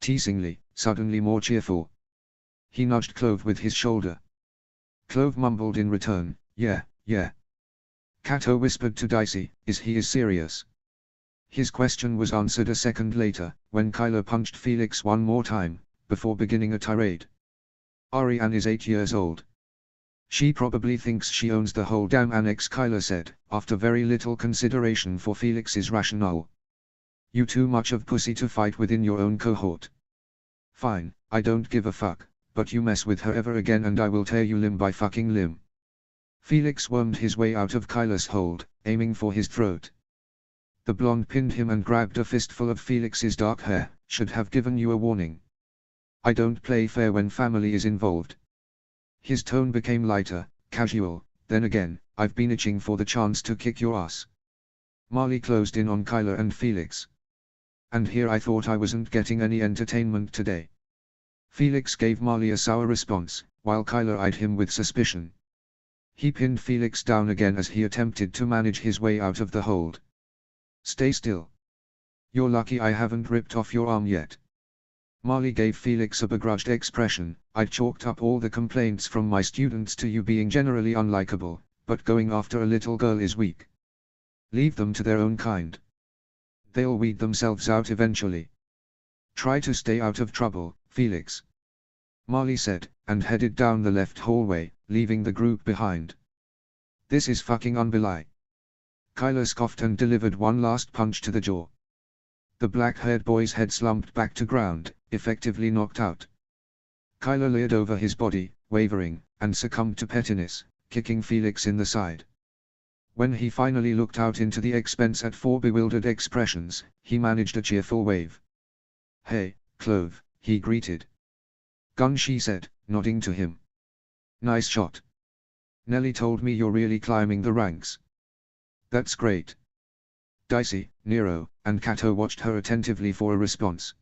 teasingly, suddenly more cheerful. He nudged Clove with his shoulder. Clove mumbled in return, "Yeah, yeah." Cato whispered to Dicey, "Is he serious?" His question was answered a second later, when Kyler punched Felix one more time, before beginning a tirade. "Ariane is 8 years old. She probably thinks she owns the whole damn annex," Kyler said, after very little consideration for Felix's rationale. "You too much of pussy to fight within your own cohort. Fine, I don't give a fuck, but you mess with her ever again and I will tear you limb by fucking limb." Felix wormed his way out of Kyler's hold, aiming for his throat. The blonde pinned him and grabbed a fistful of Felix's dark hair. "Should have given you a warning. I don't play fair when family is involved." His tone became lighter, casual. "Then again, I've been itching for the chance to kick your ass." Marley closed in on Kyler and Felix. "And here I thought I wasn't getting any entertainment today." Felix gave Marley a sour response, while Kyler eyed him with suspicion. He pinned Felix down again as he attempted to manage his way out of the hold. "Stay still. You're lucky I haven't ripped off your arm yet." Marley gave Felix a begrudged expression. "I'd chalked up all the complaints from my students to you being generally unlikable, but going after a little girl is weak. Leave them to their own kind. They'll weed themselves out eventually. Try to stay out of trouble, Felix," Marley said, and headed down the left hallway, leaving the group behind. "This is fucking unbelie." Kyler scoffed and delivered one last punch to the jaw. The black-haired boy's head slumped back to ground, effectively knocked out. Kyler leered over his body, wavering, and succumbed to pettiness, kicking Felix in the side. When he finally looked out into the expense at 4 bewildered expressions, he managed a cheerful wave. "Hey, Clove," he greeted. "Gun," she said, nodding to him. "Nice shot. Nelly told me you're really climbing the ranks." "That's great." Dicey, Nero, and Cato watched her attentively for a response.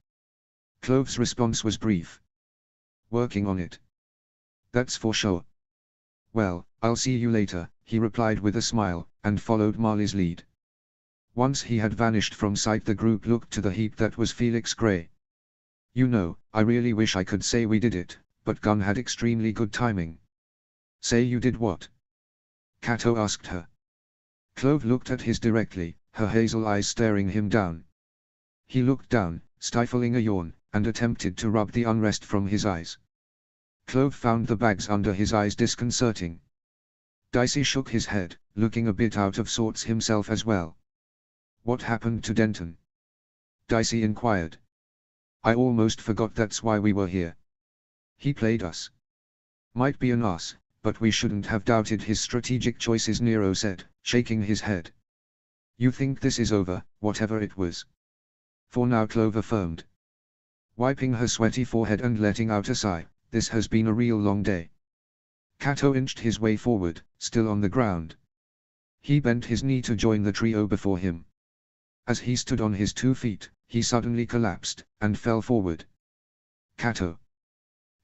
Clove's response was brief. "Working on it. That's for sure." "Well, I'll see you later," he replied with a smile, and followed Marley's lead. Once he had vanished from sight, the group looked to the heap that was Felix Gray. "You know, I really wish I could say we did it, but Gunn had extremely good timing." "Say you did what?" Cato asked her. Clove looked at his directly, her hazel eyes staring him down. He looked down, stifling a yawn, and attempted to rub the unrest from his eyes. Clove found the bags under his eyes disconcerting. Dicey shook his head, looking a bit out of sorts himself as well. "What happened to Denton?" Dicey inquired. "I almost forgot that's why we were here. He played us. Might be an ass, but we shouldn't have doubted his strategic choices," Nero said, shaking his head. "You think this is over, whatever it was?" "For now," Clove affirmed, wiping her sweaty forehead and letting out a sigh. "This has been a real long day." Cato inched his way forward, still on the ground. He bent his knee to join the trio before him. As he stood on his 2 feet, he suddenly collapsed, and fell forward. "Cato."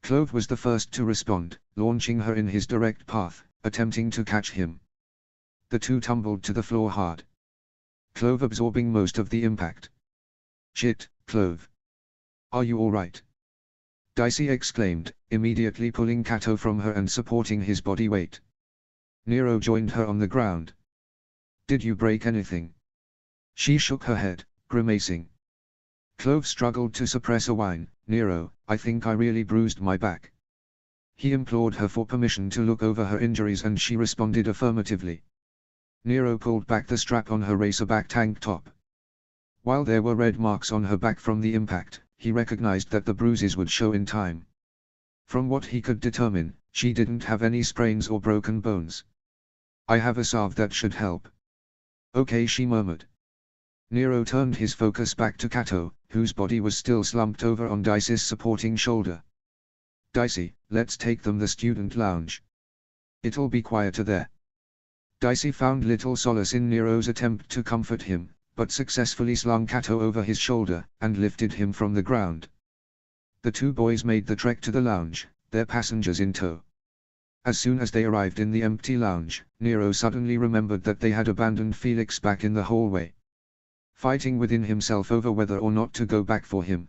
Clove was the first to respond, launching her in his direct path, attempting to catch him. The two tumbled to the floor hard, Clove absorbing most of the impact. "Shit, Clove. Are you alright?" Dicey exclaimed, immediately pulling Cato from her and supporting his body weight. Nero joined her on the ground. "Did you break anything?" She shook her head, grimacing. Clove struggled to suppress a whine. "Nero, I think I really bruised my back." He implored her for permission to look over her injuries and she responded affirmatively. Nero pulled back the strap on her racerback tank top. While there were red marks on her back from the impact, he recognized that the bruises would show in time. From what he could determine, she didn't have any sprains or broken bones. "I have a salve that should help." "Okay," she murmured. Nero turned his focus back to Cato, whose body was still slumped over on Dicey's supporting shoulder. "Dicey, let's take them the student lounge. It'll be quieter there." Dicey found little solace in Nero's attempt to comfort him, but successfully slung Cato over his shoulder, and lifted him from the ground. The two boys made the trek to the lounge, their passengers in tow. As soon as they arrived in the empty lounge, Nero suddenly remembered that they had abandoned Felix back in the hallway. Fighting within himself over whether or not to go back for him,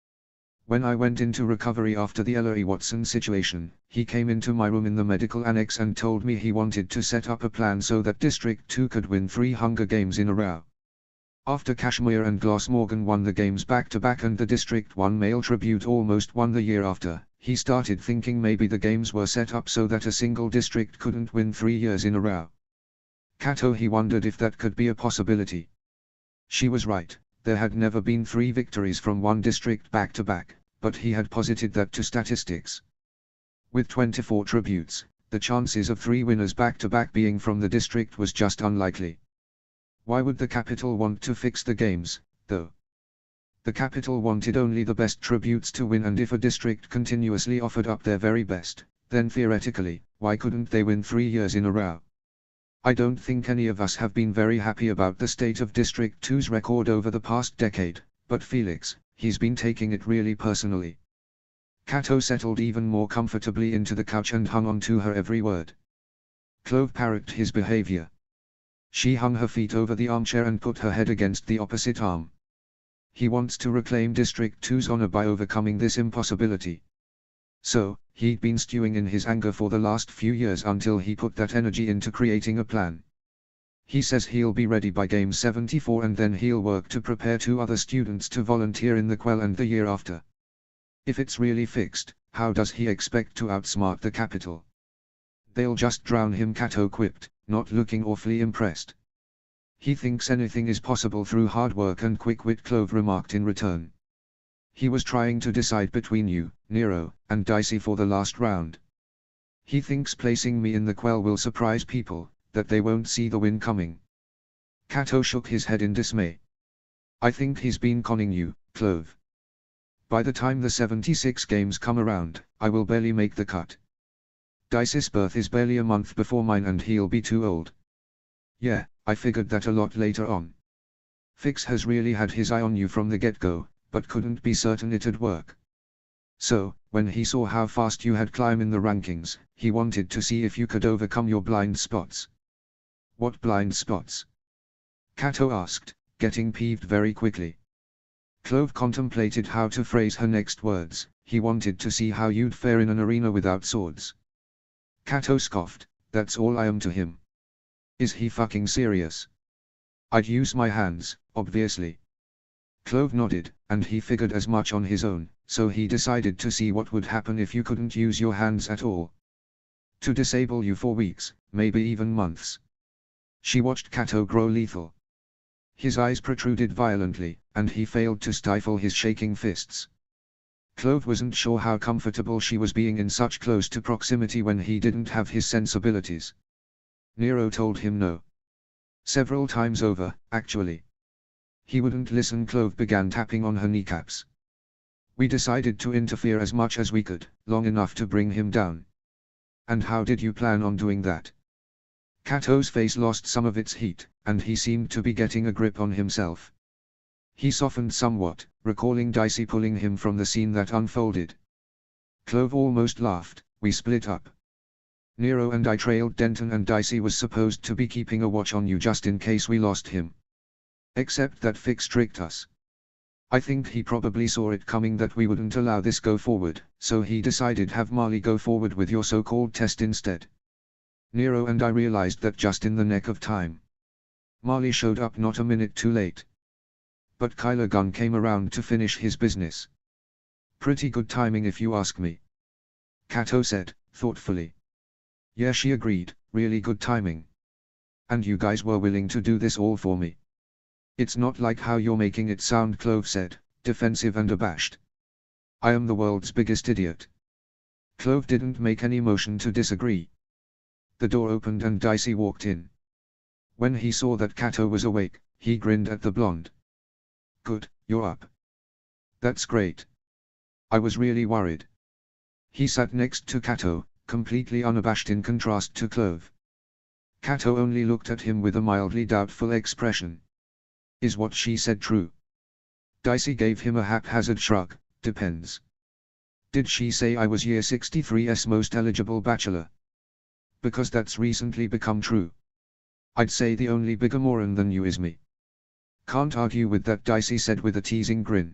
When I went into recovery after the Ellery Watson situation, he came into my room in the medical annex and told me he wanted to set up a plan so that District 2 could win 3 Hunger Games in a row. After Kashmir and Glasmorgan won the games back-to-back and the District 1 male tribute almost won the year after, he started thinking maybe the games were set up so that a single district couldn't win 3 years in a row. Kato, he wondered if that could be a possibility. She was right, there had never been 3 victories from one district back-to-back, but he had posited that to statistics. With 24 tributes, the chances of 3 winners back-to-back being from the district was just unlikely. Why would the capital want to fix the games, though? The capital wanted only the best tributes to win, and if a district continuously offered up their very best, then theoretically, why couldn't they win 3 years in a row? I don't think any of us have been very happy about the state of District 2's record over the past decade, but Felix, he's been taking it really personally. Kato settled even more comfortably into the couch and hung on to her every word. Clove parroted his behavior. She hung her feet over the armchair and put her head against the opposite arm. He wants to reclaim District 2's honor by overcoming this impossibility. So, he'd been stewing in his anger for the last few years until he put that energy into creating a plan. He says he'll be ready by game 74 and then he'll work to prepare 2 other students to volunteer in the Quell and the year after. If it's really fixed, how does he expect to outsmart the capital? They'll just drown him, Kato quipped, not looking awfully impressed. He thinks anything is possible through hard work and quick wit, Clove remarked in return. He was trying to decide between you, Nero, and Dicey for the last round. He thinks placing me in the Quell will surprise people, that they won't see the win coming. Kato shook his head in dismay. I think he's been conning you, Clove. By the time the 76 games come around, I will barely make the cut. Dicey's birth is barely a month before mine and he'll be too old. Yeah, I figured that a lot later on. Fix has really had his eye on you from the get-go, but couldn't be certain it'd work. So, when he saw how fast you had climbed in the rankings, he wanted to see if you could overcome your blind spots. What blind spots? Kato asked, getting peeved very quickly. Clove contemplated how to phrase her next words. He wanted to see how you'd fare in an arena without swords. Kato scoffed, that's all I am to him. Is he fucking serious? I'd use my hands, obviously. Clove nodded, and he figured as much on his own, so he decided to see what would happen if you couldn't use your hands at all. To disable you for weeks, maybe even months. She watched Kato grow lethal. His eyes protruded violently, and he failed to stifle his shaking fists. Clove wasn't sure how comfortable she was being in such close to proximity when he didn't have his sensibilities. Nero told him no. Several times over, actually. He wouldn't listen. Clove began tapping on her kneecaps. We decided to interfere as much as we could, long enough to bring him down. And how did you plan on doing that? Kato's face lost some of its heat, and he seemed to be getting a grip on himself. He softened somewhat, recalling Dicey pulling him from the scene that unfolded. Clove almost laughed. We split up. Nero and I trailed Denton, and Dicey was supposed to be keeping a watch on you just in case we lost him. Except that Fix tricked us. I think he probably saw it coming that we wouldn't allow this go forward, so he decided have Marley go forward with your so-called test instead. Nero and I realized that just in the nick of time. Marley showed up not a minute too late. But Kyler Gunn came around to finish his business. Pretty good timing if you ask me. Kato said, thoughtfully. Yeah, she agreed, really good timing. And you guys were willing to do this all for me. It's not like how you're making it sound, Clove said, defensive and abashed. I am the world's biggest idiot. Clove didn't make any motion to disagree. The door opened and Dicey walked in. When he saw that Kato was awake, he grinned at the blonde. Good, you're up. That's great. I was really worried. He sat next to Kato, completely unabashed in contrast to Clove. Kato only looked at him with a mildly doubtful expression. Is what she said true? Dicey gave him a haphazard shrug, depends. Did she say I was year 63's most eligible bachelor? Because that's recently become true. I'd say the only bigger moron than you is me. Can't argue with that, Dicey said with a teasing grin.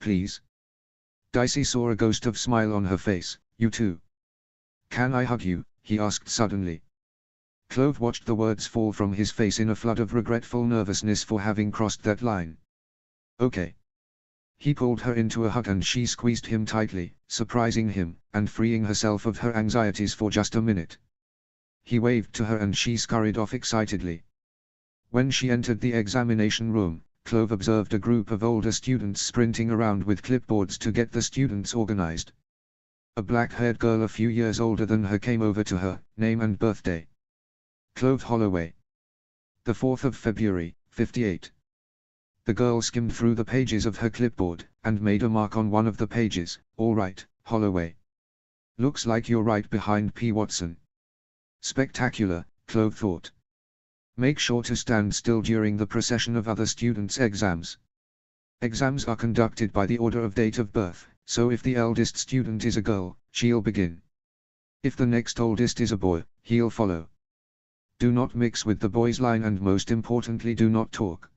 please. Dicey saw a ghost of smile on her face. You too. Can I hug you? He asked suddenly. Clove watched the words fall from his face in a flood of regretful nervousness for having crossed that line. Okay. He pulled her into a hug and she squeezed him tightly, surprising him, and freeing herself of her anxieties for just a minute. He waved to her and she scurried off excitedly. When she entered the examination room, Clove observed a group of older students sprinting around with clipboards to get the students organized. A black-haired girl a few years older than her came over to her, name and birthday. Clove Holloway. The 4th of February, 58. The girl skimmed through the pages of her clipboard, and made a mark on one of the pages. All right, Holloway. Looks like you're right behind P. Watson. Spectacular, Clove thought. Make sure to stand still during the procession of other students' exams. Exams are conducted by the order of date of birth, so if the eldest student is a girl, she'll begin. If the next oldest is a boy, he'll follow. Do not mix with the boys' line and most importantly do not talk.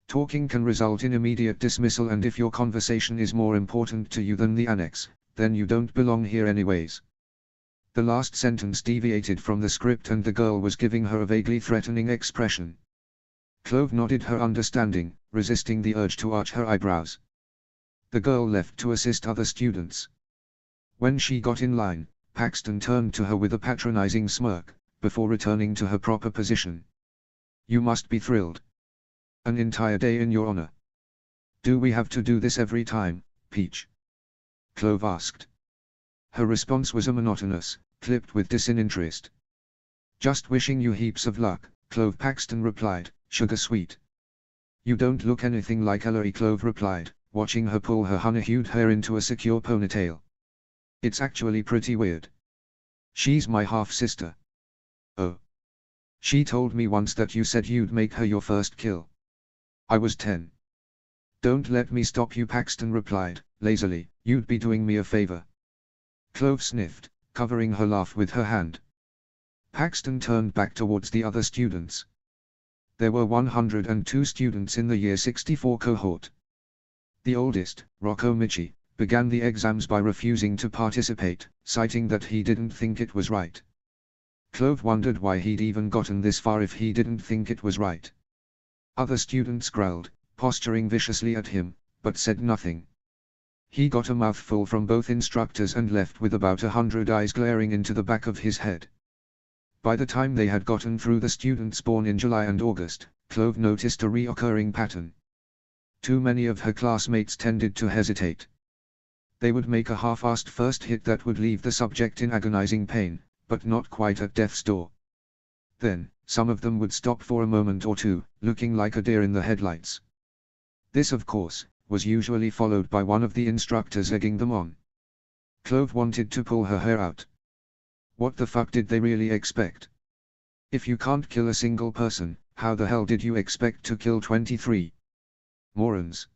Talking can result in immediate dismissal and if your conversation is more important to you than the annex, then you don't belong here anyways. The last sentence deviated from the script and the girl was giving her a vaguely threatening expression. Clove nodded her understanding, resisting the urge to arch her eyebrows. The girl left to assist other students. When she got in line, Paxton turned to her with a patronizing smirk, before returning to her proper position. You must be thrilled. An entire day in your honor. Do we have to do this every time, Peach? Clove asked. Her response was a monotonous, clipped with disinterest. Just wishing you heaps of luck, Clove Paxton replied, sugar sweet. You don't look anything like Ellery, Clove replied, watching her pull her honey-hued hair into a secure ponytail. It's actually pretty weird. She's my half-sister. Oh. She told me once that you said you'd make her your first kill. I was 10. Don't let me stop you, Paxton replied, lazily, you'd be doing me a favor. Clove sniffed, covering her laugh with her hand. Paxton turned back towards the other students. There were 102 students in the year 64 cohort. The oldest, Rocco Michi, began the exams by refusing to participate, citing that he didn't think it was right. Clove wondered why he'd even gotten this far if he didn't think it was right. Other students growled, posturing viciously at him, but said nothing. He got a mouthful from both instructors and left with about 100 eyes glaring into the back of his head. By the time they had gotten through the students born in July and August, Clove noticed a reoccurring pattern. Too many of her classmates tended to hesitate. They would make a half-assed first hit that would leave the subject in agonizing pain, but not quite at death's door. Then, some of them would stop for a moment or two, looking like a deer in the headlights. This of course, was usually followed by one of the instructors egging them on. Clove wanted to pull her hair out. What the fuck did they really expect? If you can't kill a single person, how the hell did you expect to kill 23? Morons.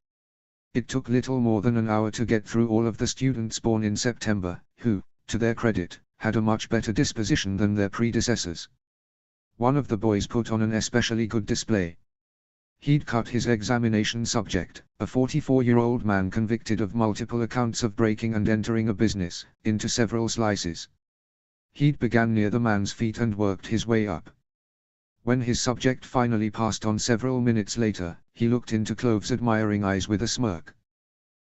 It took little more than an hour to get through all of the students born in September, who, to their credit, had a much better disposition than their predecessors. One of the boys put on an especially good display. He'd cut his examination subject, a 44-year-old man convicted of multiple accounts of breaking and entering a business, into several slices. He'd began near the man's feet and worked his way up. When his subject finally passed on several minutes later, he looked into Clove's admiring eyes with a smirk.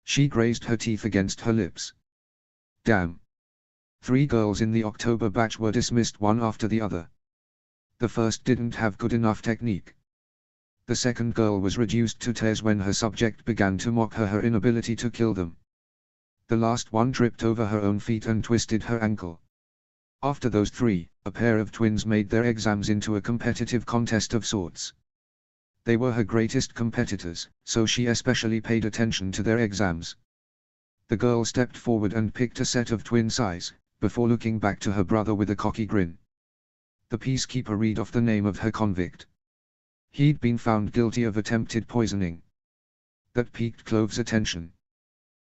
She grazed her teeth against her lips. Damn. 3 girls in the October batch were dismissed one after the other. The first didn't have good enough technique. The second girl was reduced to tears when her subject began to mock her inability to kill them. The last one tripped over her own feet and twisted her ankle. After those 3, a pair of twins made their exams into a competitive contest of sorts. They were her greatest competitors, so she especially paid attention to their exams. The girl stepped forward and picked a set of twin size, before looking back to her brother with a cocky grin. The peacekeeper read off the name of her convict. He'd been found guilty of attempted poisoning. That piqued Clove's attention.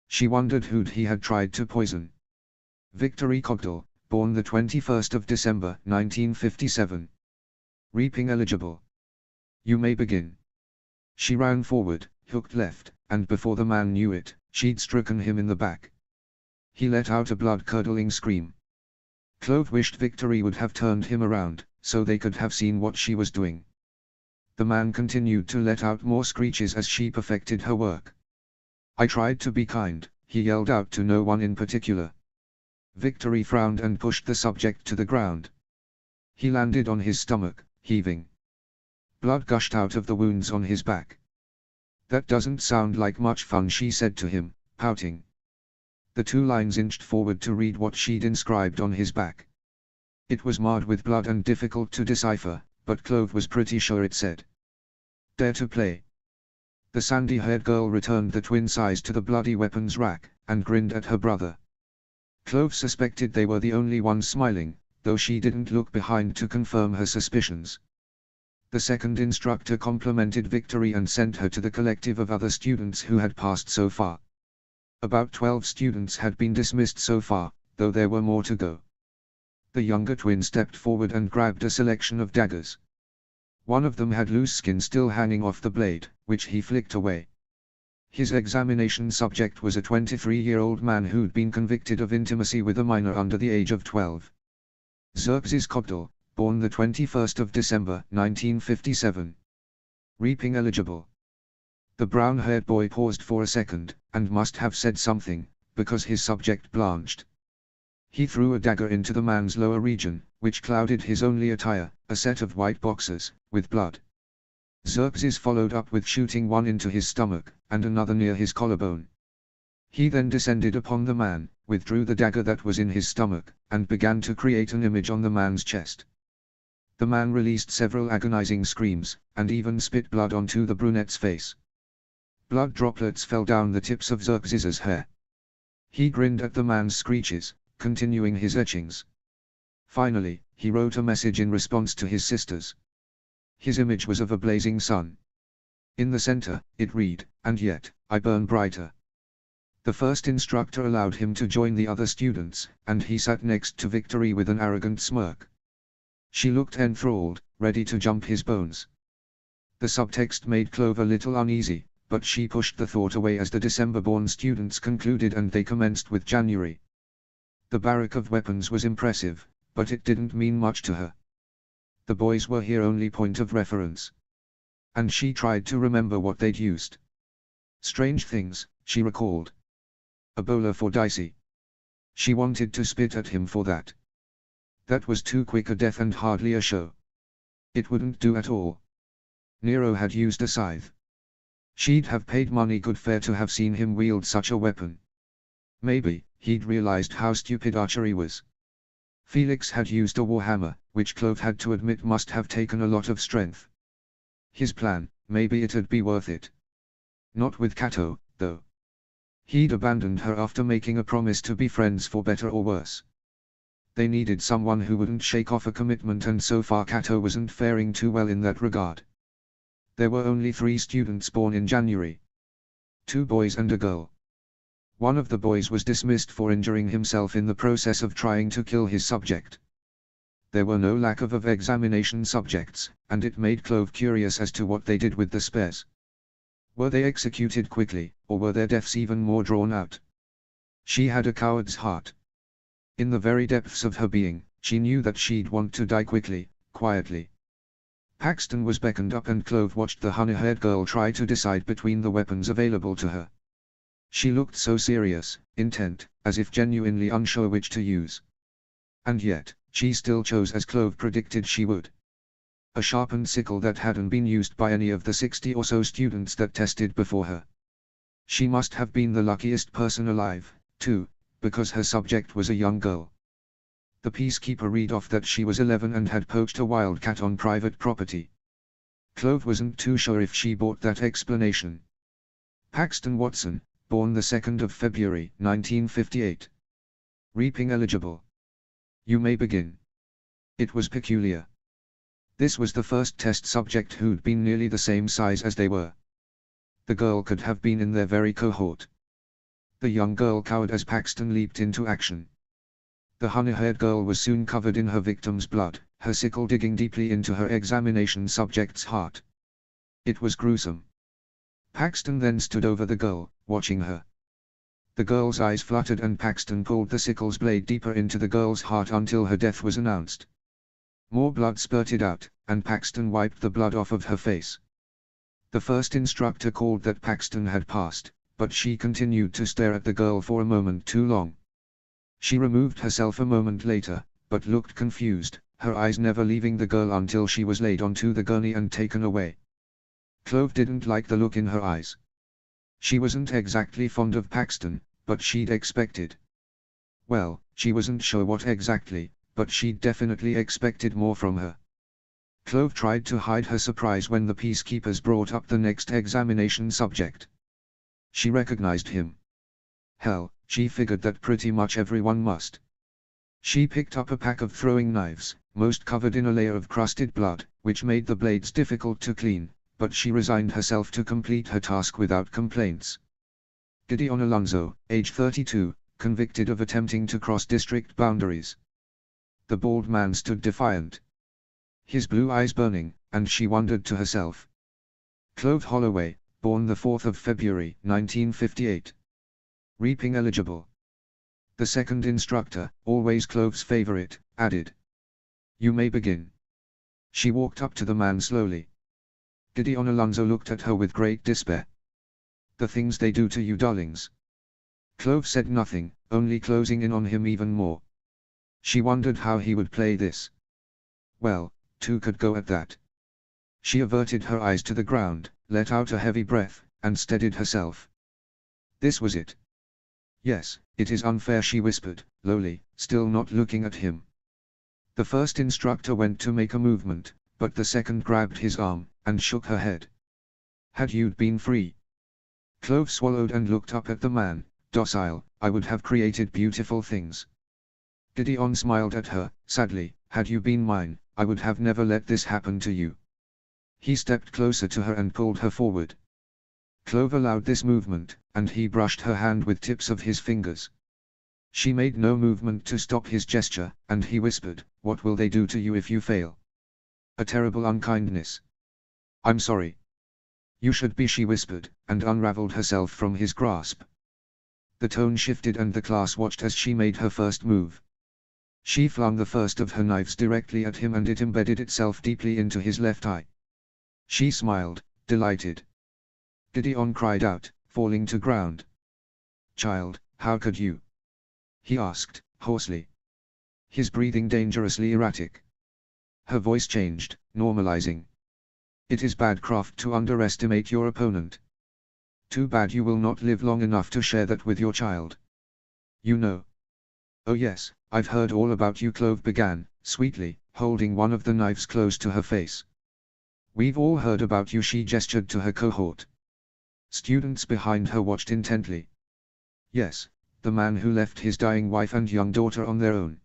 She wondered who he had tried to poison. Victory Cogdell, born the 21st of December, 1957. Reaping eligible. You may begin. She ran forward, hooked left, and before the man knew it, She'd stricken him in the back. He let out a blood-curdling scream. Clove wished Victory would have turned him around, so they could have seen what she was doing. The man continued to let out more screeches as she perfected her work. I tried to be kind, he yelled out to no one in particular. Victory frowned and pushed the subject to the ground. He landed on his stomach, heaving. Blood gushed out of the wounds on his back. That doesn't sound like much fun, she said to him, pouting. The 2 lines inched forward to read what she'd inscribed on his back. It was marred with blood and difficult to decipher, but Clove was pretty sure it said, "Dare to play." The sandy-haired girl returned the twin size to the bloody weapons rack, and grinned at her brother. Clove suspected they were the only ones smiling, though she didn't look behind to confirm her suspicions. The second instructor complimented Victory and sent her to the collective of other students who had passed so far. About 12 students had been dismissed so far, though there were more to go. The younger twin stepped forward and grabbed a selection of daggers. One of them had loose skin still hanging off the blade, which he flicked away. His examination subject was a 23-year-old man who'd been convicted of intimacy with a minor under the age of 12. Xerxes Cogdal, born the 21st of December, 1957. Reaping eligible. The brown-haired boy paused for a second, and must have said something, because his subject blanched. He threw a dagger into the man's lower region, which clouded his only attire, a set of white boxers, with blood. Xerxes followed up with shooting one into his stomach, and another near his collarbone. He then descended upon the man, withdrew the dagger that was in his stomach, and began to create an image on the man's chest. The man released several agonizing screams, and even spit blood onto the brunette's face. Blood droplets fell down the tips of Xerxes's hair. He grinned at the man's screeches, continuing his etchings. Finally, he wrote a message in response to his sisters. His image was of a blazing sun. In the center, it read, "And yet, I burn brighter." The first instructor allowed him to join the other students, and he sat next to Victory with an arrogant smirk. She looked enthralled, ready to jump his bones. The subtext made Clove a little uneasy, but she pushed the thought away as the December-born students concluded and they commenced with January. The barrack of weapons was impressive, but it didn't mean much to her. The boys were her only point of reference. And she tried to remember what they'd used. Strange things, she recalled. A bowler for Dicey. She wanted to spit at him for that. That was too quick a death and hardly a show. It wouldn't do at all. Nero had used a scythe. She'd have paid money good fare to have seen him wield such a weapon. Maybe, he'd realized how stupid archery was. Felix had used a warhammer, which Clove had to admit must have taken a lot of strength. His plan, maybe it'd be worth it. Not with Cato, though. He'd abandoned her after making a promise to be friends for better or worse. They needed someone who wouldn't shake off a commitment, and so far Cato wasn't faring too well in that regard. There were only 3 students born in January. 2 boys and a girl. One of the boys was dismissed for injuring himself in the process of trying to kill his subject. There were no lack of examination subjects, and it made Clove curious as to what they did with the spares. Were they executed quickly, or were their deaths even more drawn out? She had a coward's heart. In the very depths of her being, she knew that she'd want to die quickly, quietly. Paxton was beckoned up and Clove watched the honey-haired girl try to decide between the weapons available to her. She looked so serious, intent, as if genuinely unsure which to use. And yet, she still chose as Clove predicted she would. A sharpened sickle that hadn't been used by any of the 60 or so students that tested before her. She must have been the luckiest person alive, too, because her subject was a young girl. The peacekeeper read off that she was 11 and had poached a wildcat on private property. Clove wasn't too sure if she bought that explanation. Paxton Watson, born the 2nd of February, 1958. Reaping eligible. You may begin. It was peculiar. This was the first test subject who'd been nearly the same size as they were. The girl could have been in their very cohort. The young girl cowered as Paxton leaped into action. The honey-haired girl was soon covered in her victim's blood, her sickle digging deeply into her examination subject's heart. It was gruesome. Paxton then stood over the girl, watching her. The girl's eyes fluttered and Paxton pulled the sickle's blade deeper into the girl's heart until her death was announced. More blood spurted out, and Paxton wiped the blood off of her face. The first instructor called that Paxton had passed, but she continued to stare at the girl for a moment too long. She removed herself a moment later, but looked confused, her eyes never leaving the girl until she was laid onto the gurney and taken away. Clove didn't like the look in her eyes. She wasn't exactly fond of Paxton, but she'd expected. Well, she wasn't sure what exactly, but she'd definitely expected more from her. Clove tried to hide her surprise when the peacekeepers brought up the next examination subject. She recognized him. Hell, she figured that pretty much everyone must. She picked up a pack of throwing knives, most covered in a layer of crusted blood, which made the blades difficult to clean, but she resigned herself to complete her task without complaints. Gideon Alonzo, age 32, convicted of attempting to cross district boundaries. The bald man stood defiant, his blue eyes burning, and she wondered to herself. Clove Holloway, born the 4th of February, 1958. Reaping eligible. The second instructor, always Clove's favorite, added. You may begin. She walked up to the man slowly. Gideon Alonzo looked at her with great despair. The things they do to you, darlings. Clove said nothing, only closing in on him even more. She wondered how he would play this. Well, two could go at that. She averted her eyes to the ground, let out a heavy breath, and steadied herself. This was it. Yes, it is unfair, she whispered, lowly, still not looking at him. The first instructor went to make a movement, but the second grabbed his arm, and shook her head. Had you been free? Clove swallowed and looked up at the man, docile, I would have created beautiful things. Gideon smiled at her, sadly, had you been mine, I would have never let this happen to you. He stepped closer to her and pulled her forward. Clove allowed this movement, and he brushed her hand with tips of his fingers. She made no movement to stop his gesture, and he whispered, what will they do to you if you fail? A terrible unkindness. I'm sorry. You should be, she whispered, and unraveled herself from his grasp. The tone shifted and the class watched as she made her first move. She flung the first of her knives directly at him and it embedded itself deeply into his left eye. She smiled, delighted. Gideon cried out, falling to ground. Child, how could you? He asked, hoarsely. His breathing dangerously erratic. Her voice changed, normalizing. It is bad craft to underestimate your opponent. Too bad you will not live long enough to share that with your child. You know. Oh yes, I've heard all about you, Clove began, sweetly, holding one of the knives close to her face. We've all heard about you, she gestured to her cohort. Students behind her watched intently. Yes, the man who left his dying wife and young daughter on their own.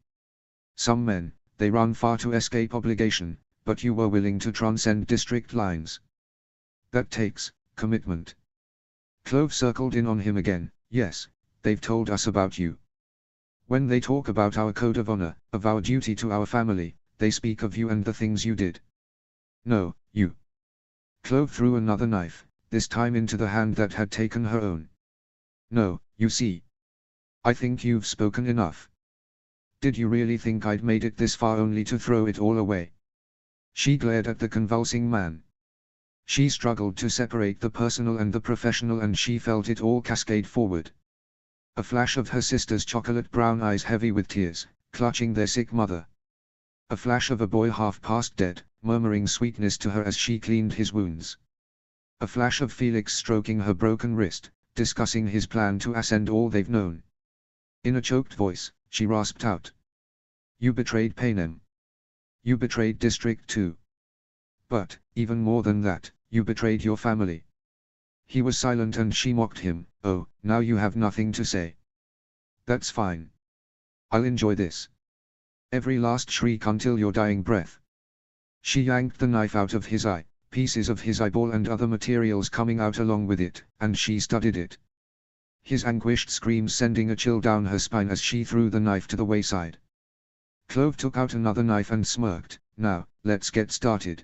Some men, they run far to escape obligation, but you were willing to transcend district lines. That takes commitment. Clove circled in on him again. Yes, they've told us about you. When they talk about our code of honor, of our duty to our family, they speak of you and the things you did. No, you. Clove threw another knife, this time into the hand that had taken her own. No, you see. I think you've spoken enough. Did you really think I'd made it this far only to throw it all away? She glared at the convulsing man. She struggled to separate the personal and the professional and she felt it all cascade forward. A flash of her sister's chocolate brown eyes heavy with tears, clutching their sick mother. A flash of a boy half past dead, murmuring sweetness to her as she cleaned his wounds. A flash of Felix stroking her broken wrist, discussing his plan to ascend all they've known. In a choked voice, she rasped out. You betrayed Panem. You betrayed District 2. But, even more than that, you betrayed your family. He was silent and she mocked him. Oh, now you have nothing to say. That's fine. I'll enjoy this. Every last shriek until your dying breath. She yanked the knife out of his eye, pieces of his eyeball and other materials coming out along with it, and she studied it. His anguished screams sending a chill down her spine as she threw the knife to the wayside. Clove took out another knife and smirked. Now, let's get started.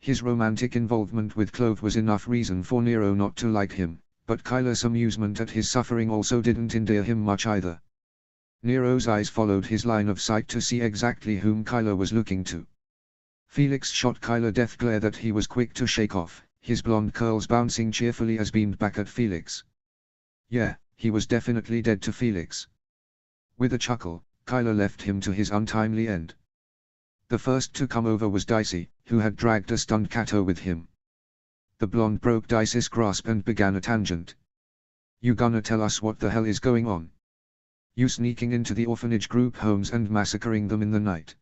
His romantic involvement with Clove was enough reason for Nero not to like him, but Kyla's amusement at his suffering also didn't endear him much either. Nero's eyes followed his line of sight to see exactly whom Kyla was looking to. Felix shot Kyla a death glare that he was quick to shake off, his blonde curls bouncing cheerfully as beamed back at Felix. Yeah, he was definitely dead to Felix. With a chuckle, Kyla left him to his untimely end. The first to come over was Dicey, who had dragged a stunned Cato with him. The blonde broke Dicey's grasp and began a tangent. "You gonna tell us what the hell is going on? You sneaking into the orphanage group homes and massacring them in the night?"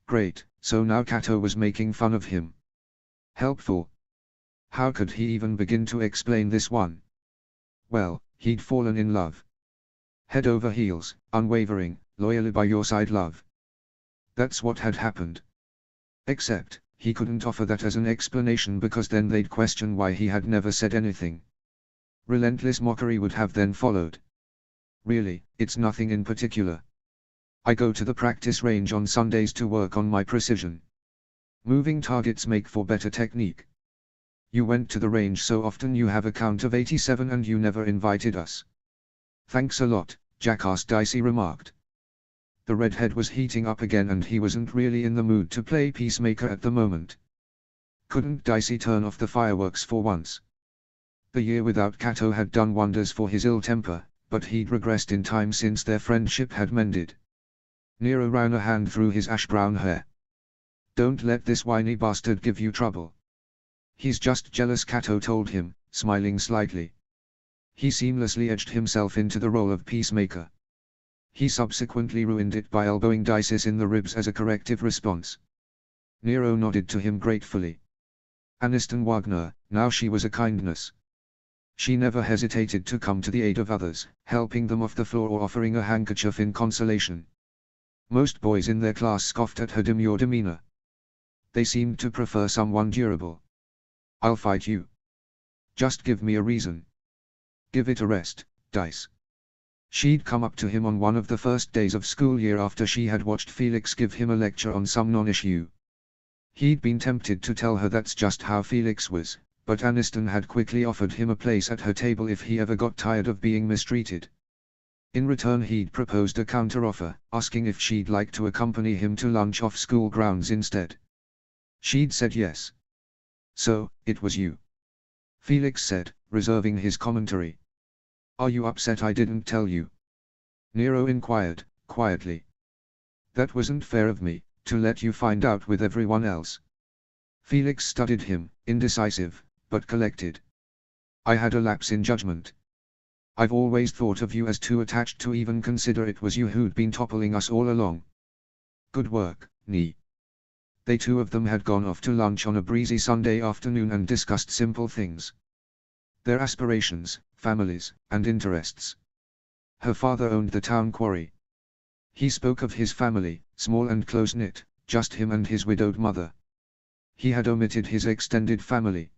Great, so now Cato was making fun of him. Helpful. How could he even begin to explain this one? Well, he'd fallen in love. Head over heels, unwavering, loyally by your side love. That's what had happened. Except, he couldn't offer that as an explanation because then they'd question why he had never said anything. Relentless mockery would have then followed. Really, it's nothing in particular. I go to the practice range on Sundays to work on my precision. Moving targets make for better technique. You went to the range so often you have a count of 87 and you never invited us. Thanks a lot, Jackass Dicey remarked. The redhead was heating up again and he wasn't really in the mood to play peacemaker at the moment. Couldn't Dicey turn off the fireworks for once? The year without Cato had done wonders for his ill temper, but he'd regressed in time since their friendship had mended. Nero ran a hand through his ash-brown hair. "Don't let this whiny bastard give you trouble. He's just jealous," Cato told him, smiling slightly. He seamlessly edged himself into the role of peacemaker. He subsequently ruined it by elbowing Dicey in the ribs as a corrective response. Nero nodded to him gratefully. Aniston Wagner, now she was a kindness. She never hesitated to come to the aid of others, helping them off the floor or offering a handkerchief in consolation. Most boys in their class scoffed at her demure demeanor. They seemed to prefer someone durable. "I'll fight you. Just give me a reason. Give it a rest, Dice." She'd come up to him on one of the first days of school year after she had watched Felix give him a lecture on some non-issue. He'd been tempted to tell her that's just how Felix was, but Aniston had quickly offered him a place at her table if he ever got tired of being mistreated. In return he'd proposed a counteroffer, asking if she'd like to accompany him to lunch off school grounds instead. She'd said yes. "So, it was you," Felix said, reserving his commentary. "Are you upset I didn't tell you?" Nero inquired, quietly. "That wasn't fair of me, to let you find out with everyone else." Felix studied him, indecisive, but collected. "I had a lapse in judgment. I've always thought of you as too attached to even consider it was you who'd been toppling us all along. Good work, Nee." They two of them had gone off to lunch on a breezy Sunday afternoon and discussed simple things. Their aspirations, families, and interests. Her father owned the town quarry. He spoke of his family, small and close-knit, just him and his widowed mother. He had omitted his extended family.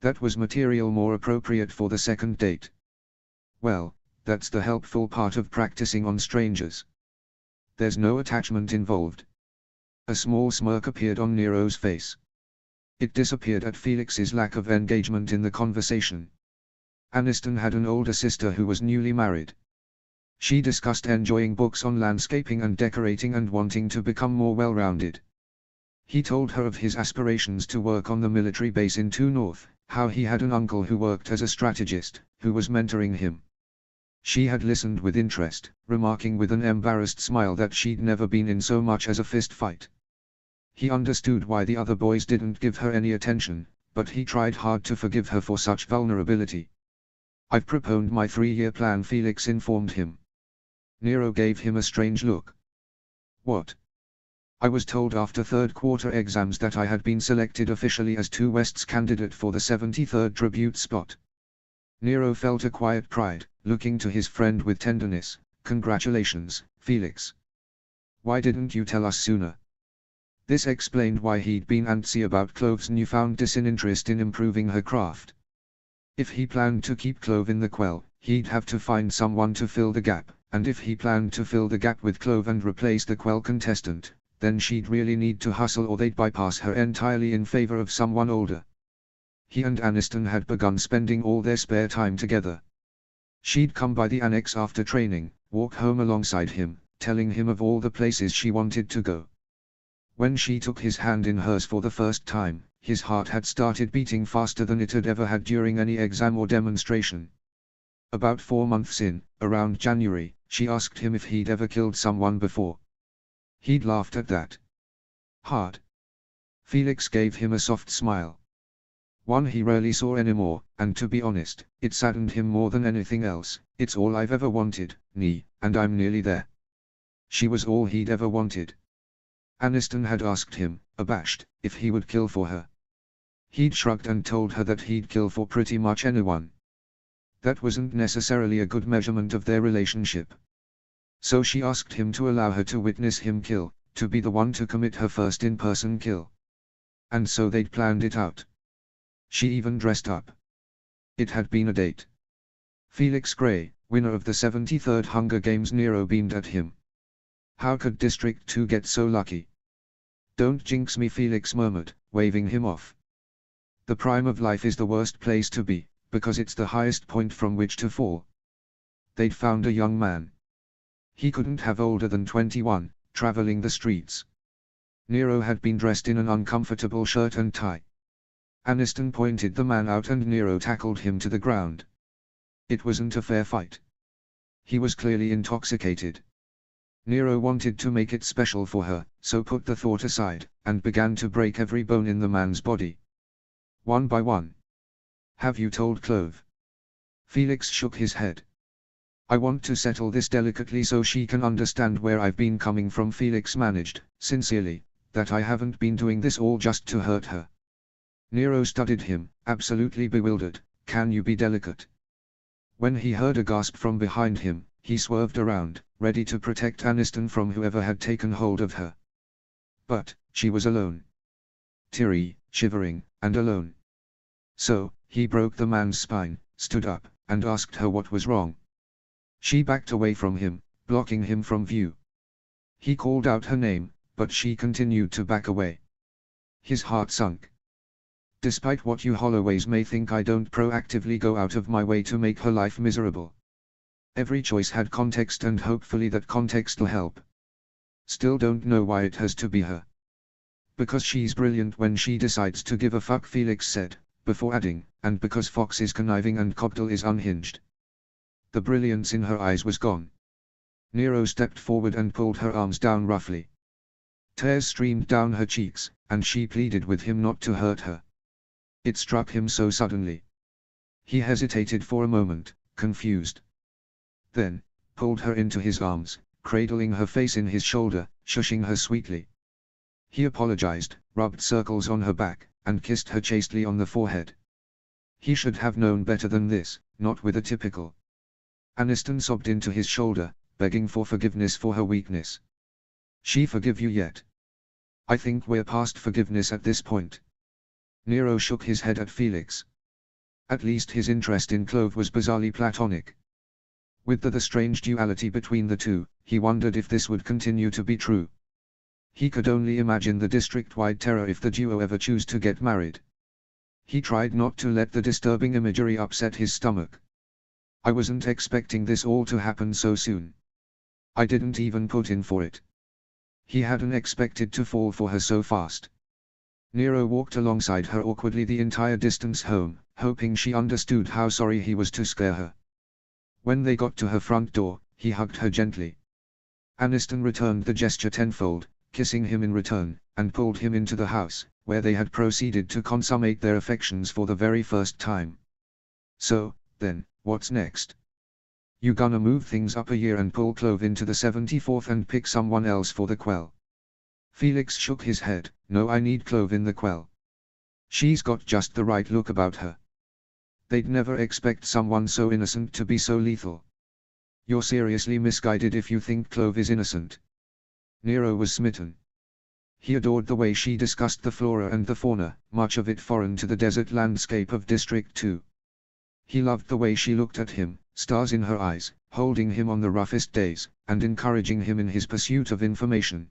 That was material more appropriate for the second date. Well, that's the helpful part of practicing on strangers. There's no attachment involved. A small smirk appeared on Nero's face. It disappeared at Felix's lack of engagement in the conversation. Aniston had an older sister who was newly married. She discussed enjoying books on landscaping and decorating and wanting to become more well-rounded. He told her of his aspirations to work on the military base in 2 North, how he had an uncle who worked as a strategist, who was mentoring him. She had listened with interest, remarking with an embarrassed smile that she'd never been in so much as a fist fight. He understood why the other boys didn't give her any attention, but he tried hard to forgive her for such vulnerability. "I've proposed my 3-year plan," Felix informed him. Nero gave him a strange look. "What?" "I was told after third quarter exams that I had been selected officially as 2 West's candidate for the 73rd tribute spot." Nero felt a quiet pride, looking to his friend with tenderness. "Congratulations, Felix. Why didn't you tell us sooner?" This explained why he'd been antsy about Clove's newfound disinterest in improving her craft. If he planned to keep Clove in the quell, he'd have to find someone to fill the gap, and if he planned to fill the gap with Clove and replace the quell contestant, then she'd really need to hustle or they'd bypass her entirely in favor of someone older. He and Aniston had begun spending all their spare time together. She'd come by the annex after training, walk home alongside him, telling him of all the places she wanted to go. When she took his hand in hers for the first time, his heart had started beating faster than it had ever had during any exam or demonstration. About 4 months in, around January, she asked him if he'd ever killed someone before. He'd laughed at that. Hard. Felix gave him a soft smile. One he rarely saw anymore, and to be honest, it saddened him more than anything else. It's all I've ever wanted, and I'm nearly there. She was all he'd ever wanted. Aniston had asked him, abashed, if he would kill for her. He'd shrugged and told her that he'd kill for pretty much anyone. That wasn't necessarily a good measurement of their relationship. So she asked him to allow her to witness him kill, to be the one to commit her first in-person kill. And so they'd planned it out. She even dressed up. It had been a date. Felix Gray, winner of the 73rd Hunger Games. Nero beamed at him. How could District 2 get so lucky? Don't jinx me, Felix murmured, waving him off. The prime of life is the worst place to be, because it's the highest point from which to fall. They'd found a young man. He couldn't have older than 21, traveling the streets. Nero had been dressed in an uncomfortable shirt and tie. Aniston pointed the man out and Nero tackled him to the ground. It wasn't a fair fight. He was clearly intoxicated. Nero wanted to make it special for her, so put the thought aside, and began to break every bone in the man's body. One by one. Have you told Clove? Felix shook his head. I want to settle this delicately so she can understand where I've been coming from. Felix managed, sincerely, that I haven't been doing this all just to hurt her. Nero studied him, absolutely bewildered. Can you be delicate? When he heard a gasp from behind him, he swerved around, ready to protect Aniston from whoever had taken hold of her. But, she was alone. Teary, shivering, and alone. So, he broke the man's spine, stood up, and asked her what was wrong. She backed away from him, blocking him from view. He called out her name, but she continued to back away. His heart sunk. Despite what you Holloways may think, I don't proactively go out of my way to make her life miserable. Every choice had context and hopefully that context'll help. Still don't know why it has to be her. Because she's brilliant when she decides to give a fuck, Felix said, before adding, and because Fox is conniving and Cogdell is unhinged. The brilliance in her eyes was gone. Nero stepped forward and pulled her arms down roughly. Tears streamed down her cheeks, and she pleaded with him not to hurt her. It struck him so suddenly. He hesitated for a moment, confused. Then, pulled her into his arms, cradling her face in his shoulder, shushing her sweetly. He apologized, rubbed circles on her back, and kissed her chastely on the forehead. He should have known better than this, not with a typical. Aniston sobbed into his shoulder, begging for forgiveness for her weakness. She forgive you yet? I think we're past forgiveness at this point. Nero shook his head at Felix. At least his interest in Clove was bizarrely platonic. With the strange duality between the two, he wondered if this would continue to be true. He could only imagine the district-wide terror if the duo ever choose to get married. He tried not to let the disturbing imagery upset his stomach. I wasn't expecting this all to happen so soon. I didn't even put in for it. He hadn't expected to fall for her so fast. Nero walked alongside her awkwardly the entire distance home, hoping she understood how sorry he was to scare her. When they got to her front door, he hugged her gently. Aniston returned the gesture tenfold, kissing him in return, and pulled him into the house, where they had proceeded to consummate their affections for the very first time. So, then, what's next? You gonna move things up a year and pull Clove into the 74th and pick someone else for the quell? Felix shook his head. No, I need Clove in the quell. She's got just the right look about her. They'd never expect someone so innocent to be so lethal. You're seriously misguided if you think Clove is innocent. Nero was smitten. He adored the way she discussed the flora and the fauna, much of it foreign to the desert landscape of District 2. He loved the way she looked at him, stars in her eyes, holding him on the roughest days, and encouraging him in his pursuit of information.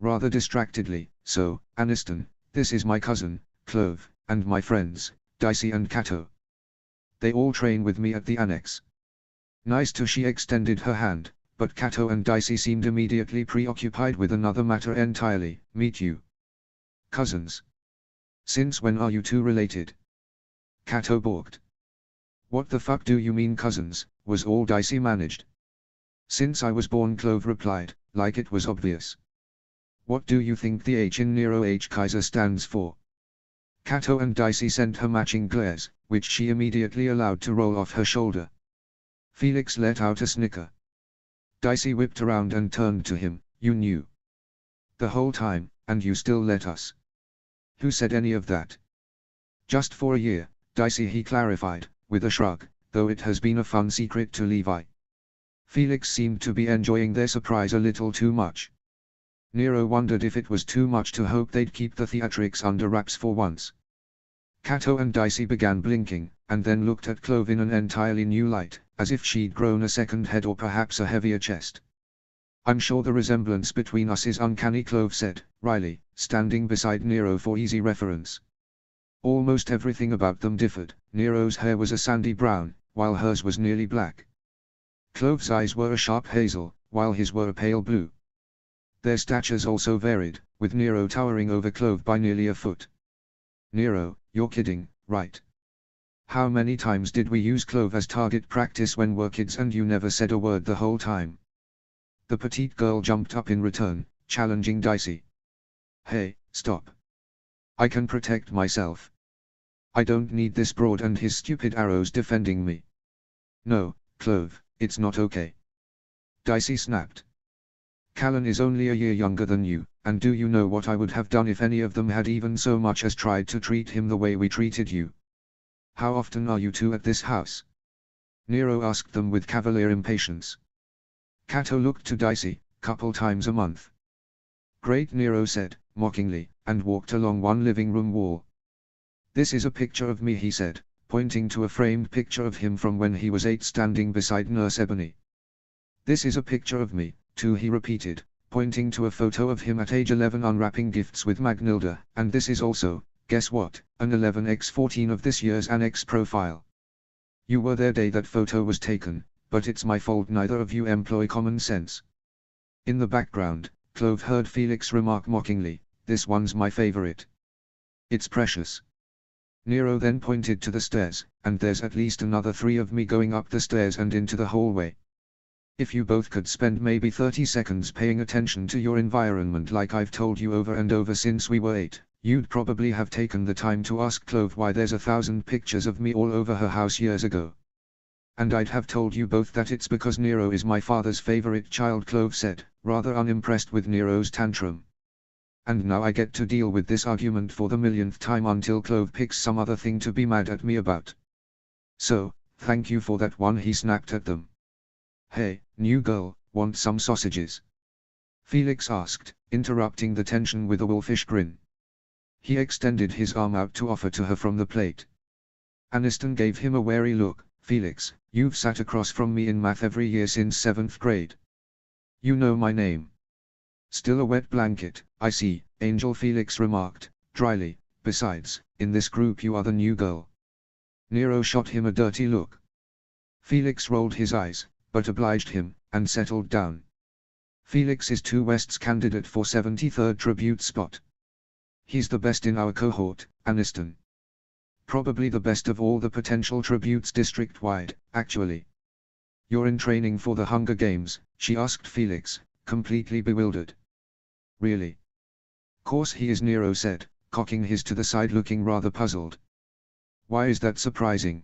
rather distractedly, so, Aniston, this is my cousin, Clove, and my friends, Dicey and Cato. They all train with me at the annex. Nice to. She extended her hand, but Cato and Dicey seemed immediately preoccupied with another matter entirely. Meet you. Cousins. Since when are you two related? Cato balked. What the fuck do you mean cousins, was all Dicey managed. Since I was born, Clove replied, like it was obvious. What do you think the H in Nero H Kaiser stands for? Cato and Dicey sent her matching glares, which she immediately allowed to roll off her shoulder. Felix let out a snicker. Dicey whipped around and turned to him. You knew the whole time, and you still let us. Who said any of that? Just for a year, Dicey, he clarified, with a shrug, though it has been a fun secret to Levi. Felix seemed to be enjoying their surprise a little too much. Nero wondered if it was too much to hope they'd keep the theatrics under wraps for once. Cato and Dicey began blinking, and then looked at Clove in an entirely new light, as if she'd grown a second head or perhaps a heavier chest. I'm sure the resemblance between us is uncanny, Clove said, Riley, standing beside Nero for easy reference. Almost everything about them differed. Nero's hair was a sandy brown, while hers was nearly black. Clove's eyes were a sharp hazel, while his were a pale blue. Their statures also varied, with Nero towering over Clove by nearly a foot. Nero, you're kidding, right? How many times did we use Clove as target practice when we're kids and you never said a word the whole time? The petite girl jumped up in return, challenging Dicey. Hey, stop. I can protect myself. I don't need this broad and his stupid arrows defending me. No, Clove, it's not okay. Dicey snapped. Callan is only a year younger than you, and do you know what I would have done if any of them had even so much as tried to treat him the way we treated you? How often are you two at this house? Nero asked them with cavalier impatience. Cato looked to Dicey, couple times a month. Great, Nero said, mockingly, and walked along one living room wall. This is a picture of me, he said, pointing to a framed picture of him from when he was 8 standing beside Nurse Ebony. This is a picture of me, too, he repeated, pointing to a photo of him at age 11 unwrapping gifts with Magnilda, and this is also, guess what, an 11x14 of this year's Annex profile. You were there day that photo was taken, but it's my fault neither of you employ common sense. In the background, Clove heard Felix remark mockingly, this one's my favorite. It's precious. Nero then pointed to the stairs, and there's at least another 3 of me going up the stairs and into the hallway. If you both could spend maybe 30 seconds paying attention to your environment like I've told you over and over since we were 8, you'd probably have taken the time to ask Clove why there's 1,000 pictures of me all over her house years ago. And I'd have told you both that it's because Nero is my father's favorite child, Clove said, rather unimpressed with Nero's tantrum. And now I get to deal with this argument for the millionth time until Clove picks some other thing to be mad at me about. So, thank you for that one, he snapped at them. Hey, new girl, want some sausages? Felix asked, interrupting the tension with a wolfish grin. He extended his arm out to offer to her from the plate. Aniston gave him a wary look. Felix, you've sat across from me in math every year since 7th grade. You know my name. Still a wet blanket, I see, Angel, Felix remarked, dryly, besides, in this group you are the new girl. Nero shot him a dirty look. Felix rolled his eyes, but obliged him, and settled down. Felix is 2 West's candidate for 73rd tribute spot. He's the best in our cohort, Aniston. Probably the best of all the potential tributes district-wide, actually. You're in training for the Hunger Games, she asked Felix, completely bewildered. Really? Course he is, Nero said, cocking his to the side looking rather puzzled. Why is that surprising?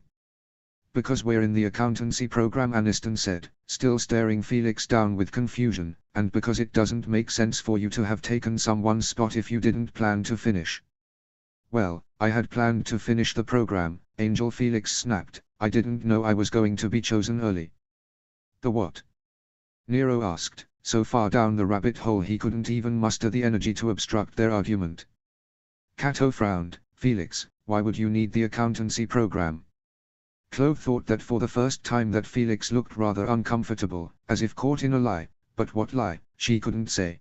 Because we're in the accountancy program, Aniston said, still staring Felix down with confusion, and because it doesn't make sense for you to have taken someone's spot if you didn't plan to finish. Well, I had planned to finish the program, Angel, Felix snapped, I didn't know I was going to be chosen early. The what? Nero asked, so far down the rabbit hole he couldn't even muster the energy to obstruct their argument. Cato frowned. Felix, why would you need the accountancy program? Clove thought that for the first time that Felix looked rather uncomfortable, as if caught in a lie, but what lie, she couldn't say.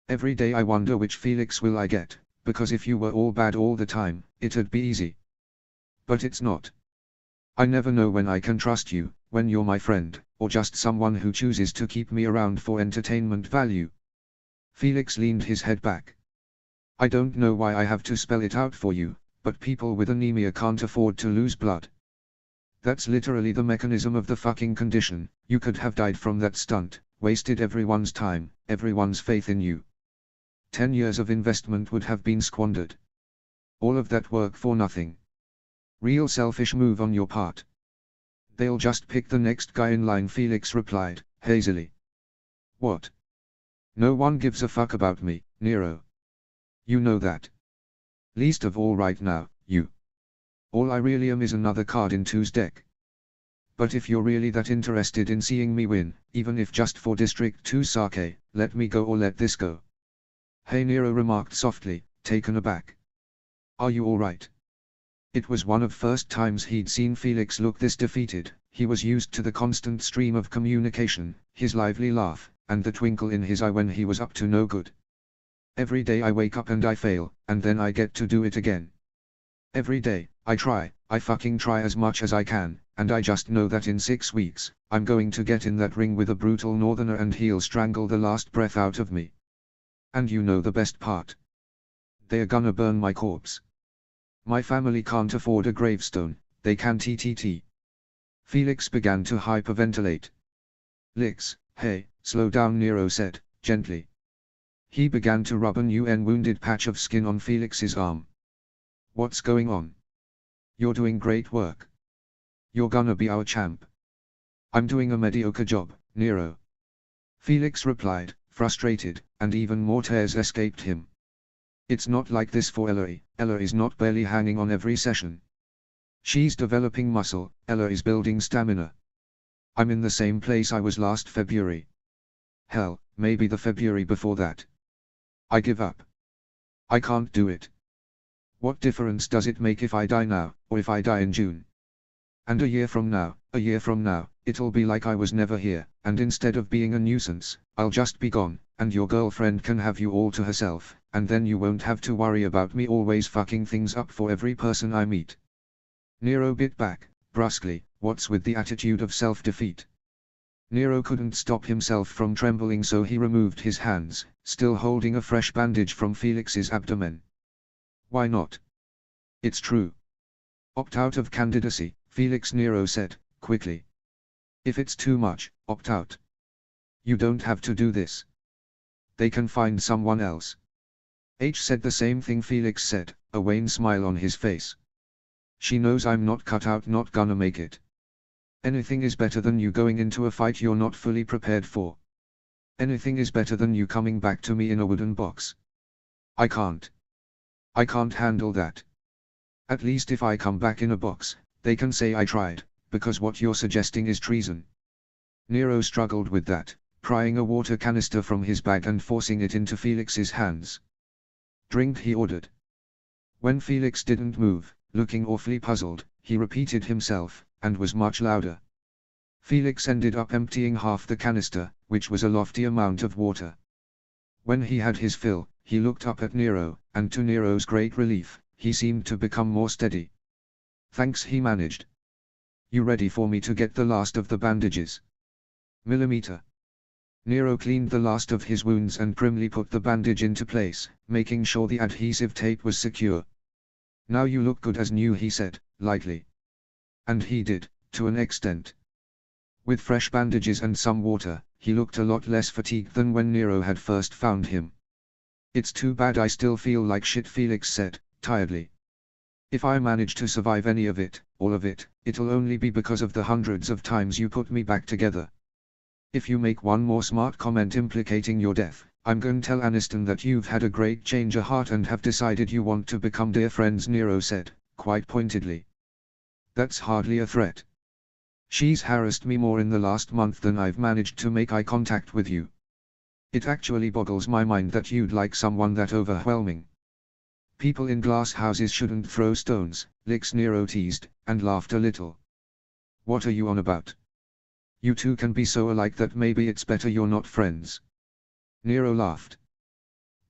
Every day I wonder which Felix will I get, because if you were all bad all the time, it'd be easy. But it's not. I never know when I can trust you, when you're my friend, or just someone who chooses to keep me around for entertainment value. Felix leaned his head back. I don't know why I have to spell it out for you, but people with anemia can't afford to lose blood. That's literally the mechanism of the fucking condition. You could have died from that stunt, wasted everyone's time, everyone's faith in you. 10 years of investment would have been squandered. All of that work for nothing. Real selfish move on your part. They'll just pick the next guy in line, Felix replied, hazily. What? No one gives a fuck about me, Nero. You know that. Least of all right now, you. All I really am is another card in two's deck. But if you're really that interested in seeing me win, even if just for District 2 sake, let me go or let this go. Hey, Nero remarked softly, taken aback. Are you alright? It was one of first times he'd seen Felix look this defeated. He was used to the constant stream of communication, his lively laugh, and the twinkle in his eye when he was up to no good. Every day I wake up and I fail, and then I get to do it again. Every day, I fucking try as much as I can, and I just know that in 6 weeks, I'm going to get in that ring with a brutal northerner and he'll strangle the last breath out of me. And you know the best part? They're gonna burn my corpse. My family can't afford a gravestone, they can TTT. Felix began to hyperventilate. Lix, hey, slow down, Nero said, gently. He began to rub a new wounded patch of skin on Felix's arm. What's going on? You're doing great work. You're gonna be our champ. I'm doing a mediocre job, Nero. Felix replied, frustrated, and even more tears escaped him. It's not like this for Ella. Ella is not barely hanging on every session. She's developing muscle, Ella is building stamina. I'm in the same place I was last February. Hell, maybe the February before that. I give up. I can't do it. What difference does it make if I die now, or if I die in June? And a year from now, it'll be like I was never here, and instead of being a nuisance, I'll just be gone, and your girlfriend can have you all to herself, and then you won't have to worry about me always fucking things up for every person I meet. Nero bit back, brusquely, what's with the attitude of self-defeat? Nero couldn't stop himself from trembling, so he removed his hands, still holding a fresh bandage from Felix's abdomen. Why not? It's true. Opt out of candidacy, Felix, Nero said, quickly. If it's too much, opt out. You don't have to do this. They can find someone else. H said the same thing Felix said, a wan smile on his face. She knows I'm not cut out, not gonna make it. Anything is better than you going into a fight you're not fully prepared for. Anything is better than you coming back to me in a wooden box. I can't handle that. At least if I come back in a box, they can say I tried, because what you're suggesting is treason. Nero struggled with that, prying a water canister from his bag and forcing it into Felix's hands. Drink, he ordered. When Felix didn't move, looking awfully puzzled, he repeated himself, and was much louder. Felix ended up emptying half the canister, which was a lofty amount of water. When he had his fill, he looked up at Nero, and to Nero's great relief, he seemed to become more steady. Thanks, he managed. You ready for me to get the last of the bandages? Millimeter. Nero cleaned the last of his wounds and primly put the bandage into place, making sure the adhesive tape was secure. Now you look good as new, he said, lightly. And he did, to an extent. With fresh bandages and some water, he looked a lot less fatigued than when Nero had first found him. It's too bad I still feel like shit, Felix said, tiredly. If I manage to survive any of it, all of it, it'll only be because of the hundreds of times you put me back together. If you make one more smart comment implicating your death, I'm going to tell Aniston that you've had a great change of heart and have decided you want to become dear friends, Nero said, quite pointedly. That's hardly a threat. She's harassed me more in the last month than I've managed to make eye contact with you. It actually boggles my mind that you'd like someone that overwhelming. People in glass houses shouldn't throw stones, Lix, Nero teased, and laughed a little. What are you on about? You two can be so alike that maybe it's better you're not friends. Nero laughed.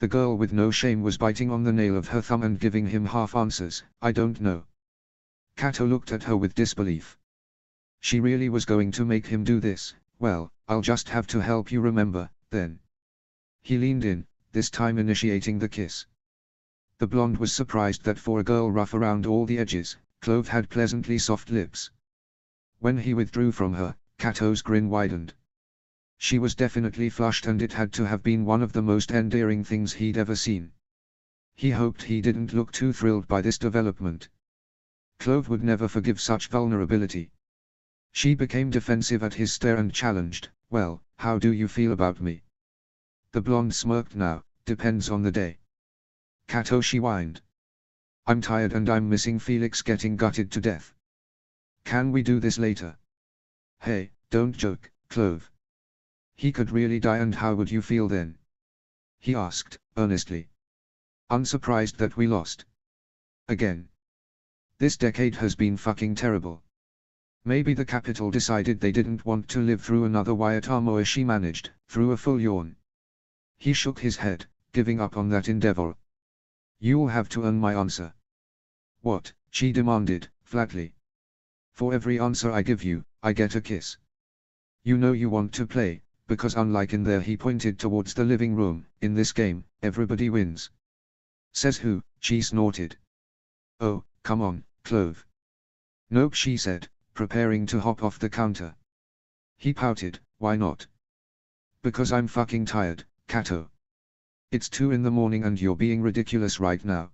The girl with no shame was biting on the nail of her thumb and giving him half answers. I don't know. Kato looked at her with disbelief. She really was going to make him do this. Well, I'll just have to help you remember, then. He leaned in, this time initiating the kiss. The blonde was surprised that for a girl rough around all the edges, Clove had pleasantly soft lips. When he withdrew from her, Kato's grin widened. She was definitely flushed, and it had to have been one of the most endearing things he'd ever seen. He hoped he didn't look too thrilled by this development. Clove would never forgive such vulnerability. She became defensive at his stare and challenged, "Well, how do you feel about me?" The blonde smirked. "Now, depends on the day." "Kato," she whined. "I'm tired and I'm missing Felix getting gutted to death. Can we do this later?" "Hey, don't joke, Clove. He could really die, and how would you feel then?" he asked, earnestly. "Unsurprised that we lost. Again. This decade has been fucking terrible. Maybe the Capitol decided they didn't want to live through another Wyatt Armour." She managed, through a full yawn. He shook his head, giving up on that endeavor. "You'll have to earn my answer." "What?" she demanded, flatly. "For every answer I give you, I get a kiss. You know you want to play, because unlike in there," he pointed towards the living room, "in this game, everybody wins." "Says who?" she snorted. "Oh, come on, Clove." "Nope," she said, preparing to hop off the counter. He pouted, "Why not?" "Because I'm fucking tired, Kato. It's 2 in the morning and you're being ridiculous right now."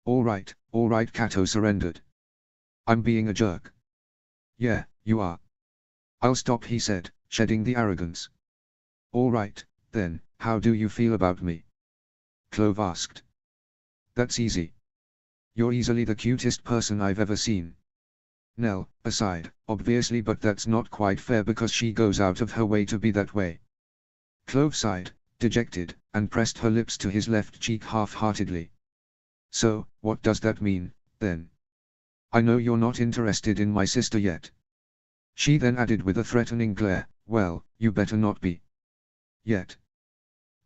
All right, Kato surrendered. "I'm being a jerk." "Yeah, you are." "I'll stop," he said, shedding the arrogance. "All right, then, how do you feel about me?" Clove asked. "That's easy. You're easily the cutest person I've ever seen." Nell, aside, obviously, but that's not quite fair because she goes out of her way to be that way. Clove sighed, dejected, and pressed her lips to his left cheek half-heartedly. "So, what does that mean, then? I know you're not interested in my sister yet." She then added with a threatening glare, "Well, you better not be." "Yet?"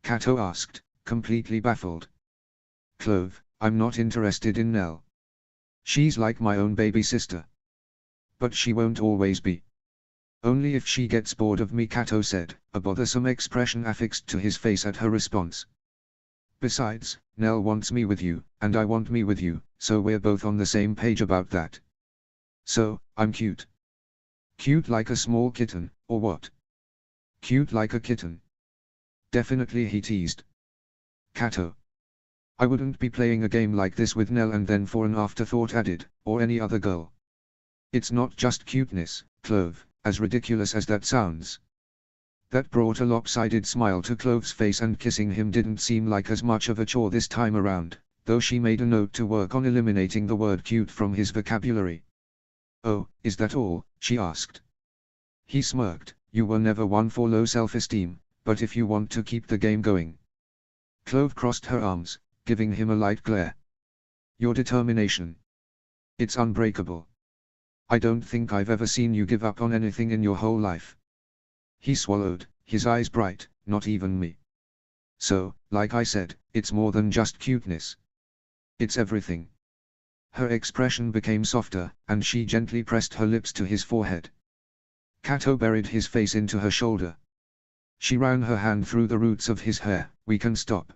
Kato asked, completely baffled. "Clove, I'm not interested in Nell. She's like my own baby sister. But she won't always be." "Only if she gets bored of me," Kato said, a bothersome expression affixed to his face at her response. "Besides, Nell wants me with you, and I want me with you, so we're both on the same page about that. So, I'm cute." "Cute like a small kitten, or what?" "Cute like a kitten. Definitely," he teased. "Kato. I wouldn't be playing a game like this with Nell," and then for an afterthought added, "or any other girl. It's not just cuteness, Clove, as ridiculous as that sounds." That brought a lopsided smile to Clove's face, and kissing him didn't seem like as much of a chore this time around, though she made a note to work on eliminating the word cute from his vocabulary. "Oh, is that all?" she asked. He smirked. "You were never one for low self-esteem, but if you want to keep the game going." Clove crossed her arms, giving him a light glare. "Your determination. It's unbreakable. I don't think I've ever seen you give up on anything in your whole life." He swallowed, his eyes bright. "Not even me. So, like I said, it's more than just cuteness. It's everything." Her expression became softer, and she gently pressed her lips to his forehead. Kato buried his face into her shoulder. She ran her hand through the roots of his hair. "We can stop."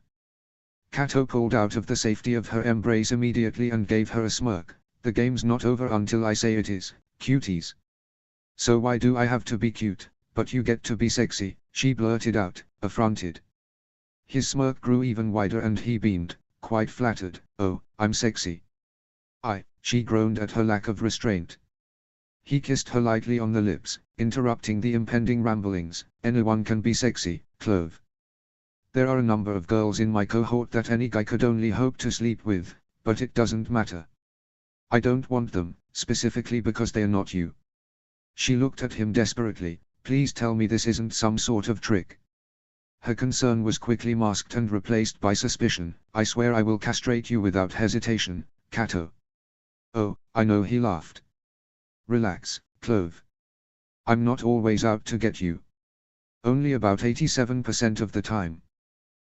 Kato pulled out of the safety of her embrace immediately and gave her a smirk. "The game's not over until I say it is, cuties. So why do I have to be cute, but you get to be sexy?" she blurted out, affronted. His smirk grew even wider and he beamed, quite flattered. "Oh, I'm sexy." She groaned at her lack of restraint. He kissed her lightly on the lips, interrupting the impending ramblings. "Anyone can be sexy, Clove. There are a number of girls in my cohort that any guy could only hope to sleep with, but it doesn't matter. I don't want them, specifically because they're not you." She looked at him desperately. "Please tell me this isn't some sort of trick." Her concern was quickly masked and replaced by suspicion. "I swear I will castrate you without hesitation, Kato." "Oh, I know," he laughed. "Relax, Clove. I'm not always out to get you. Only about 87% of the time.